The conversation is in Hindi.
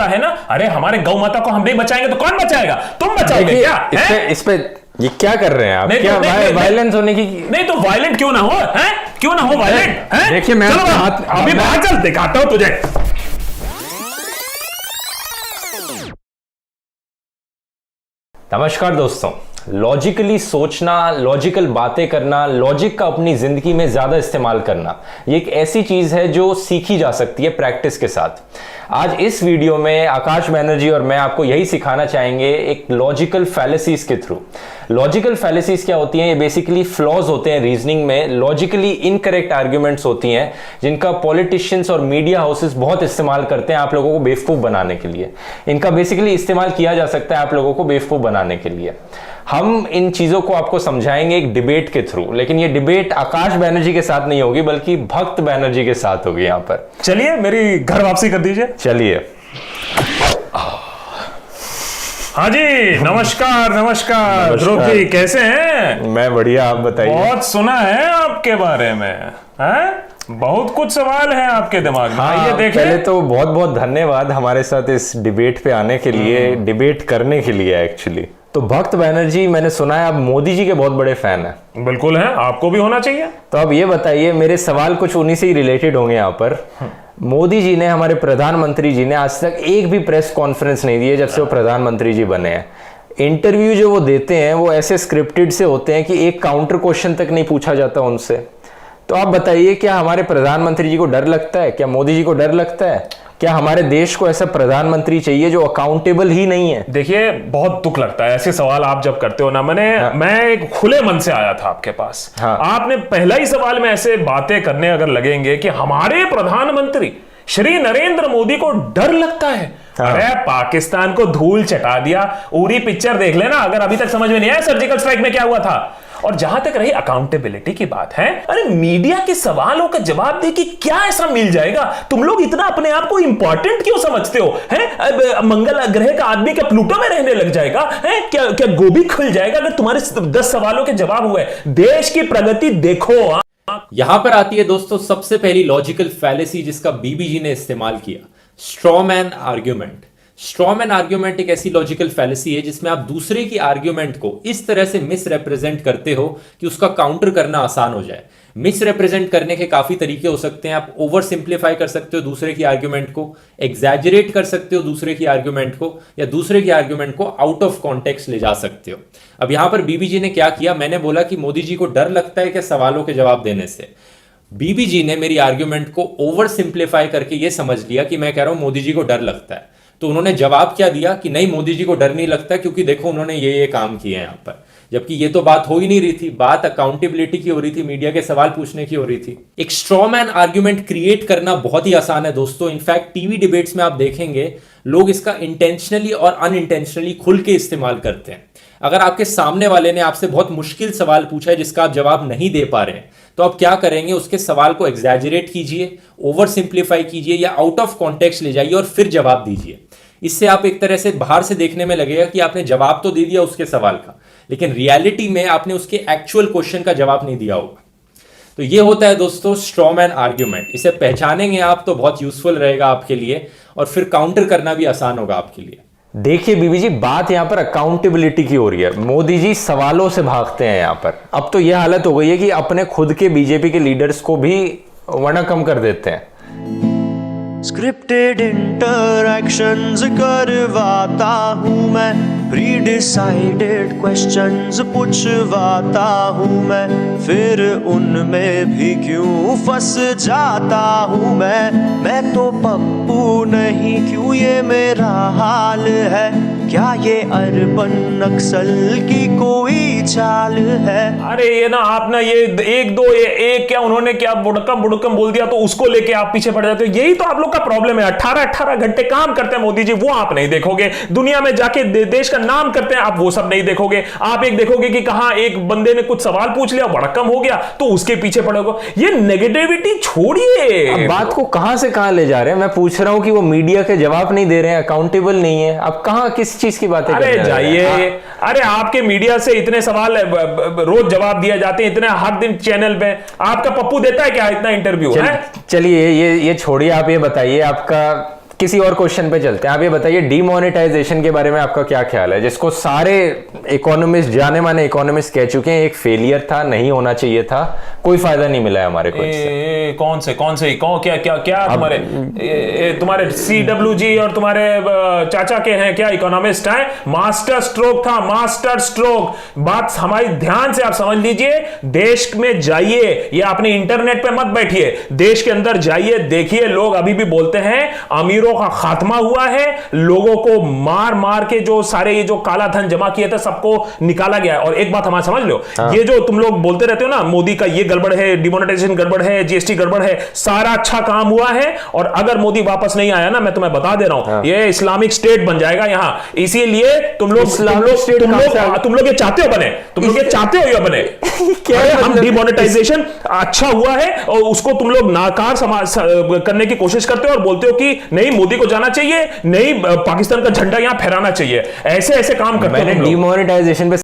है ना। अरे हमारे गौ माता को हम नहीं बचाएंगे तो कौन बचाएगा? तुम बचाओगे क्या? इस पे ये क्या कर रहे हैं आप? क्या वायलेंस होने की? नहीं तो वायलेंट क्यों ना हो, हैं? क्यों ना हो वायलेंट? देखिए मैं अभी बाहर चल, दिखाता हूं तुझे। नमस्कार दोस्तों, लॉजिकली सोचना, लॉजिकल बातें करना, लॉजिक का अपनी जिंदगी में ज्यादा इस्तेमाल करना, ये एक ऐसी चीज है जो सीखी जा सकती है प्रैक्टिस के साथ। आज इस वीडियो में आकाश बैनर्जी और मैं आपको यही सिखाना चाहेंगे एक लॉजिकल फैलेसीज के थ्रू। लॉजिकल फैलेसीज क्या होती हैं? ये बेसिकली फ्लॉज होते हैं रीजनिंग में, लॉजिकली इनकरेक्ट आर्ग्यूमेंट्स होती हैं जिनका पॉलिटिशियंस और मीडिया हाउसेस बहुत इस्तेमाल करते हैं आप लोगों को बेवकूफ बनाने के लिए। इनका बेसिकली इस्तेमाल किया जा सकता है आप लोगों को बेवकूफ बनाने के लिए। हम इन चीजों को आपको समझाएंगे एक डिबेट के थ्रू, लेकिन ये डिबेट आकाश बैनर्जी के साथ नहीं होगी बल्कि भक्त बैनर्जी के साथ होगी। यहां पर चलिए मेरी घर वापसी कर दीजिए। चलिए। हाँ जी, नमस्कार नमस्कार। ध्रुव जी कैसे हैं? मैं बढ़िया, आप बताइए। बहुत सुना है आपके बारे में, हैं? बहुत कुछ सवाल है आपके दिमाग में। हाँ, ये देखें। पहले तो बहुत बहुत धन्यवाद हमारे साथ इस डिबेट पे आने के लिए, डिबेट करने के लिए एक्चुअली। तो भक्त बैनर्जी, मैंने सुना है आप मोदी जी के बहुत बड़े फैन हैं। बिल्कुल है, आपको भी होना चाहिए। तो अब ये बताइए, मेरे सवाल कुछ उन्हीं से ही रिलेटेड होंगे यहाँ पर। मोदी जी ने, हमारे प्रधानमंत्री जी ने आज तक एक भी प्रेस कॉन्फ्रेंस नहीं दी है जब से वो प्रधानमंत्री जी बने हैं। इंटरव्यू जो वो देते हैं वो ऐसे स्क्रिप्टेड से होते हैं कि एक काउंटर क्वेश्चन तक नहीं पूछा जाता उनसे। तो आप बताइए, क्या हमारे प्रधानमंत्री जी को डर लगता है? क्या मोदी जी को डर लगता है? क्या हमारे देश को ऐसा प्रधानमंत्री चाहिए जो अकाउंटेबल ही नहीं है? देखिए, बहुत दुख लगता है ऐसे सवाल आप जब करते हो ना। मैं एक खुले मन से आया था आपके पास। हाँ। आपने पहला ही सवाल में ऐसे बातें करने अगर लगेंगे कि हमारे प्रधानमंत्री श्री नरेंद्र मोदी को डर लगता है। हाँ। अरे पाकिस्तान को धूल चटा दिया। उरी पिक्चर देख लेना अगर अभी तक समझ में नहीं आया सर्जिकल स्ट्राइक में क्या हुआ था। और जहां तक रही अकाउंटेबिलिटी की बात है, अरे मीडिया के सवालों का जवाब दे कि क्या ऐसा मिल जाएगा? तुम लोग इतना अपने आप को इंपॉर्टेंट क्यों समझते हो? हैं? मंगल ग्रह का आदमी क्या प्लूटो में रहने लग जाएगा? हैं? क्या गोभी खुल जाएगा अगर तुम्हारे 10 सवालों के जवाब हुए? देश की प्रगति देखो। यहां पर आती है दोस्तों सबसे पहली लॉजिकल फैलेसी जिसका बीबी जी ने इस्तेमाल किया, स्ट्रॉमैन आर्ग्यूमेंट। स्ट्रॉमैन आर्ग्यूमेंट एक ऐसी लॉजिकल फैलेसी है जिसमें आप दूसरे की आर्ग्यूमेंट को इस तरह से मिस रिप्रेजेंट करते हो कि उसका काउंटर करना आसान हो जाए। मिस रिप्रेजेंट करने के काफी तरीके हो सकते हैं। आप ओवर सिंप्लीफाई कर सकते हो दूसरे की आर्ग्यूमेंट को, एग्जैजरेट कर सकते हो दूसरे की आर्ग्यूमेंट को, या दूसरे की आर्ग्यूमेंट को आउट ऑफ कॉन्टेक्स्ट ले जा सकते हो। अब यहां पर बीबी जी ने क्या किया, मैंने बोला कि मोदी जी को डर लगता है क्या सवालों के जवाब देने से। बीबी जी ने मेरी आर्ग्यूमेंट को ओवर सिंप्लीफाई करके यह समझ लिया कि मैं कह रहा हूं मोदी जी को डर लगता है। तो उन्होंने जवाब क्या दिया कि नहीं, मोदी जी को डर नहीं लगता क्योंकि देखो उन्होंने ये काम किए हैं यहां पर। जबकि ये तो बात हो ही नहीं रही थी, बात अकाउंटेबिलिटी की हो रही थी, मीडिया के सवाल पूछने की हो रही थी। एक स्ट्रॉमैन आर्ग्यूमेंट क्रिएट करना बहुत ही आसान है दोस्तों। इनफैक्ट टीवी डिबेट्स में आप देखेंगे लोग इसका इंटेंशनली और अनइंटेंशनली खुल के इस्तेमाल करते हैं। अगर आपके सामने वाले ने आपसे बहुत मुश्किल सवाल पूछा है जिसका आप जवाब नहीं दे पा रहे हैं, तो आप क्या करेंगे, उसके सवाल को एग्जैजरेट कीजिए, ओवर सिंप्लीफाई कीजिए या आउट ऑफ कॉन्टेक्स्ट ले जाइए और फिर जवाब दीजिए। इससे आप एक तरह से बाहर से देखने में लगेगा कि आपने जवाब तो दे दिया उसके सवाल का, लेकिन रियलिटी में आपने उसके एक्चुअल क्वेश्चन का जवाब नहीं दिया होगा। तो ये होता है दोस्तों स्ट्रॉमैन आर्ग्यूमेंट। इसे पहचानेंगे आप तो बहुत यूजफुल रहेगा आपके लिए, और फिर काउंटर करना भी आसान होगा आपके लिए। देखिए बीबी जी, बात यहां पर अकाउंटेबिलिटी की हो रही है। मोदी जी सवालों से भागते हैं यहां पर। अब तो यह हालत हो गई है कि अपने खुद के बीजेपी के लीडर्स को भी वरना कम कर देते हैं। स्क्रिप्टेड इंटरैक्शंस करवाता हूँ मैं, प्री डिसाइडेड क्वेश्चंस पूछवाता हूँ मैं, फिर उनमें भी क्यों फंस जाता हूँ मैं तो पप्पू नहीं, क्यों ये मेरा हाल है? क्या ये अर्बन नक्सल की कोई चाल है? अरे ये ना, आप ना ये एक क्या उन्होंने क्या बुड़कम बोल दिया तो उसको लेके आप पीछे पड़ जाते हो। यही तो आप लोग का प्रॉब्लम है। 18 घंटे काम करते हैं मोदी जी, वो आप नहीं देखोगे। दुनिया में जाके देश का नाम करते हैं, आप वो सब नहीं देखोगे। आप एक देखोगे कि कहां एक बंदे ने कुछ सवाल पूछ लिया, भड़कम हो गया, तो उसके पीछे पड़ोगे। ये नेगेटिविटी छोड़िए। बात को कहां से कहां ले जा रहे हैं? मैं पूछ रहा हूं कि वो मीडिया के जवाब नहीं दे रहे हैं, अकाउंटेबल नहीं है। आप कहां किस चीज की बातें कर रहे हैं? अरे जाइए। अरे आपके मीडिया से इतने सवाल रोज जवाब दिया जाते हैं, इतने हर दिन चैनल पे। आपका पप्पू देता है क्या इतना इंटरव्यू? चलिए ये छोड़िए, आप ये बताइए आपका किसी और क्वेश्चन पे चलते हैं। आप ये बताइए डीमोनेटाइजेशन के बारे में आपका क्या ख्याल है, जिसको सारे इकोनॉमिस्ट, जाने माने इकोनॉमिस्ट कह चुके हैं एक फेलियर था, नहीं होना चाहिए था, कोई फायदा नहीं मिला है हमारे को इससे। कौन से क्या क्या क्या तुम्हारे CWG और तुम्हारे चाचा के हैं क्या इकोनॉमिस्ट हैं? मास्टर स्ट्रोक था, मास्टर स्ट्रोक। बात हमारी ध्यान से आप समझ लीजिए, देश में जाइए, ये अपने इंटरनेट पे मत बैठिए, देश के अंदर जाइए, देखिए लोग अभी भी बोलते हैं अमीरों का खात्मा हुआ है, लोगों को मार मार के जो सारे ये जो काला धन जमा किए थे सबको निकाला गया है। और एक बात हमारा समझ लो, ये जो तुम लोग बोलते रहते हो ना मोदी का ये गड़बड़ है, डिमोनेटाइजेशन गड़बड़ है, GST गड़बड़ है, सारा अच्छा काम हुआ है। और अगर मोदी वापस नहीं आया ना, मैं तुम्हें बता दे रहा हूं, ये इस्लामिक स्टेट बन जाएगा यहां। इसीलिए तुम लोग ये चाहते हो बने, तुम लोग ये चाहते हो ये बने। हम डिमोनेटाइजेशन अच्छा हुआ है और उसको तुम लोग नाकार करने की कोशिश करते हो और बोलते हो कि नहीं मोदी को जाना चाहिए, नहीं पाकिस्तान का झंडा यहां फहराना चाहिए। ऐसे ऐसे काम करते हो। मैंने डिमोनेटाइजेशन पे